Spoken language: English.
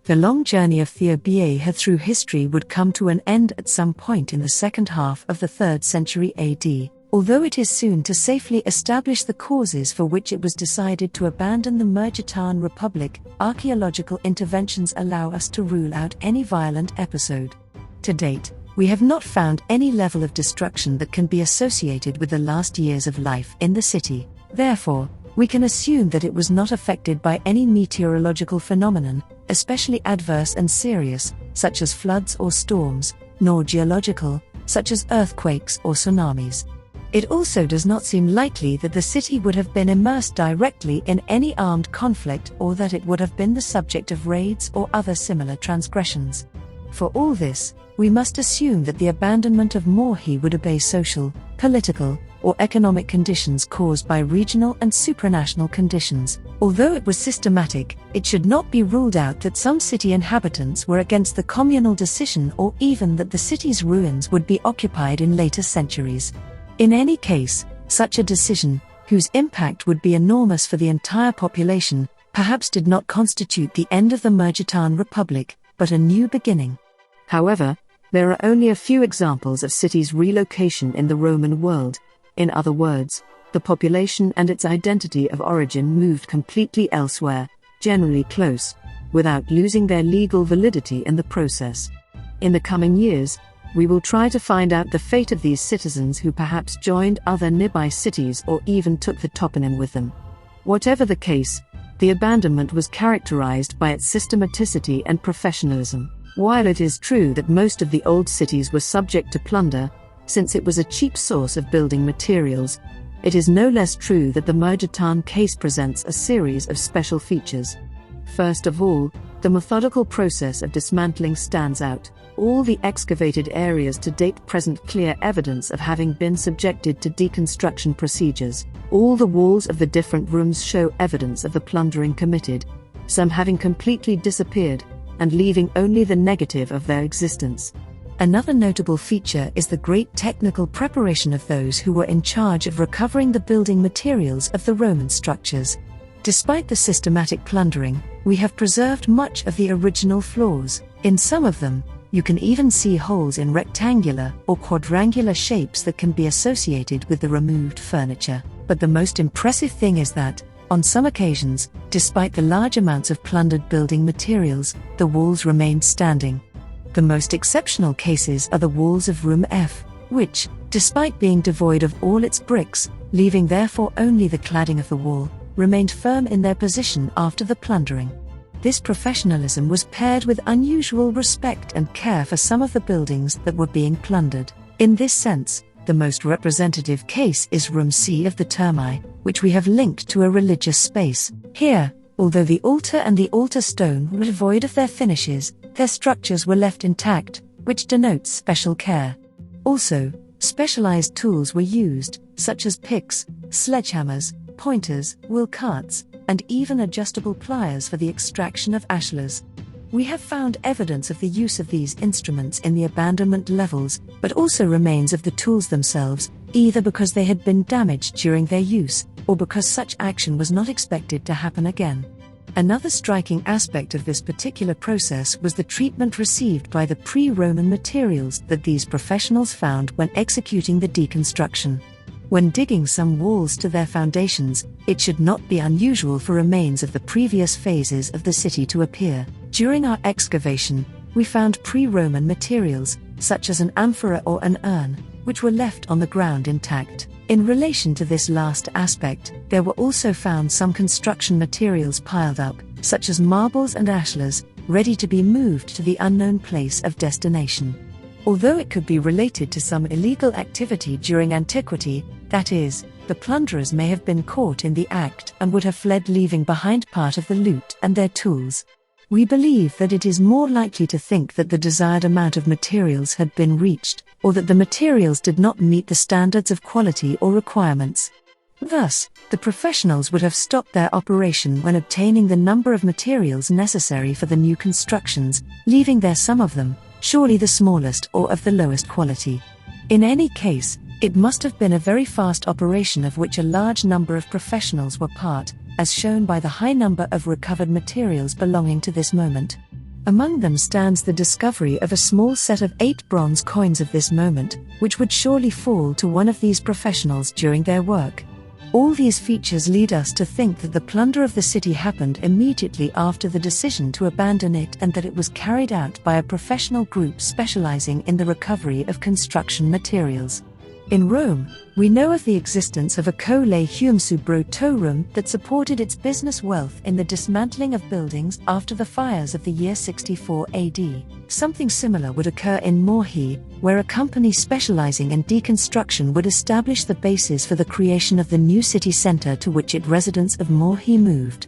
The long journey of Theobiaha through history would come to an end at some point in the second half of the 3rd century AD, although it is soon to safely establish the causes for which it was decided to abandon the Murgitan Republic. Archaeological interventions allow us to rule out any violent episode. To date, we have not found any level of destruction that can be associated with the last years of life in the city. Therefore, we can assume that it was not affected by any meteorological phenomenon, especially adverse and serious, such as floods or storms, nor geological, such as earthquakes or tsunamis. It also does not seem likely that the city would have been immersed directly in any armed conflict or that it would have been the subject of raids or other similar transgressions. For all this, we must assume that the abandonment of Murgi would obey social, political, or economic conditions caused by regional and supranational conditions. Although it was systematic, it should not be ruled out that some city inhabitants were against the communal decision or even that the city's ruins would be occupied in later centuries. In any case, such a decision, whose impact would be enormous for the entire population, perhaps did not constitute the end of the Murgitan Republic, but a new beginning. However, there are only a few examples of cities' relocation in the Roman world. In other words, the population and its identity of origin moved completely elsewhere, generally close, without losing their legal validity in the process. In the coming years, we will try to find out the fate of these citizens who perhaps joined other nearby cities or even took the toponym with them. Whatever the case, the abandonment was characterized by its systematicity and professionalism. While it is true that most of the old cities were subject to plunder, since it was a cheap source of building materials, it is no less true that the Murgitan case presents a series of special features. First of all, the methodical process of dismantling stands out. All the excavated areas to date present clear evidence of having been subjected to deconstruction procedures. All the walls of the different rooms show evidence of the plundering committed, some having completely disappeared, and leaving only the negative of their existence. Another notable feature is the great technical preparation of those who were in charge of recovering the building materials of the Roman structures. Despite the systematic plundering, we have preserved much of the original floors. In some of them, you can even see holes in rectangular or quadrangular shapes that can be associated with the removed furniture. But the most impressive thing is that, on some occasions, despite the large amounts of plundered building materials, the walls remained standing. The most exceptional cases are the walls of Room F, which, despite being devoid of all its bricks, leaving therefore only the cladding of the wall, remained firm in their position after the plundering. This professionalism was paired with unusual respect and care for some of the buildings that were being plundered. In this sense, the most representative case is Room C of the Termi, which we have linked to a religious space. Here, although the altar and the altar stone were devoid of their finishes, their structures were left intact, which denotes special care. Also, specialized tools were used, such as picks, sledgehammers, pointers, wheel carts, and even adjustable pliers for the extraction of ashlars. We have found evidence of the use of these instruments in the abandonment levels, but also remains of the tools themselves, either because they had been damaged during their use, or because such action was not expected to happen again. Another striking aspect of this particular process was the treatment received by the pre-Roman materials that these professionals found when executing the deconstruction. When digging some walls to their foundations, it should not be unusual for remains of the previous phases of the city to appear. During our excavation, we found pre-Roman materials, such as an amphora or an urn, which were left on the ground intact. In relation to this last aspect, there were also found some construction materials piled up, such as marbles and ashlars, ready to be moved to the unknown place of destination. Although it could be related to some illegal activity during antiquity, that is, the plunderers may have been caught in the act and would have fled, leaving behind part of the loot and their tools. We believe that it is more likely to think that the desired amount of materials had been reached, or that the materials did not meet the standards of quality or requirements. Thus, the professionals would have stopped their operation when obtaining the number of materials necessary for the new constructions, leaving there some of them, surely the smallest or of the lowest quality. In any case, it must have been a very fast operation of which a large number of professionals were part, as shown by the high number of recovered materials belonging to this moment. Among them stands the discovery of a small set of 8 bronze coins of this moment, which would surely fall to one of these professionals during their work. All these features lead us to think that the plunder of the city happened immediately after the decision to abandon it, and that it was carried out by a professional group specializing in the recovery of construction materials. In Rome, we know of the existence of a colle room that supported its business wealth in the dismantling of buildings after the fires of the year 64 AD. Something similar would occur in Murgi, where a company specializing in deconstruction would establish the basis for the creation of the new city center to which residents of Murgi moved.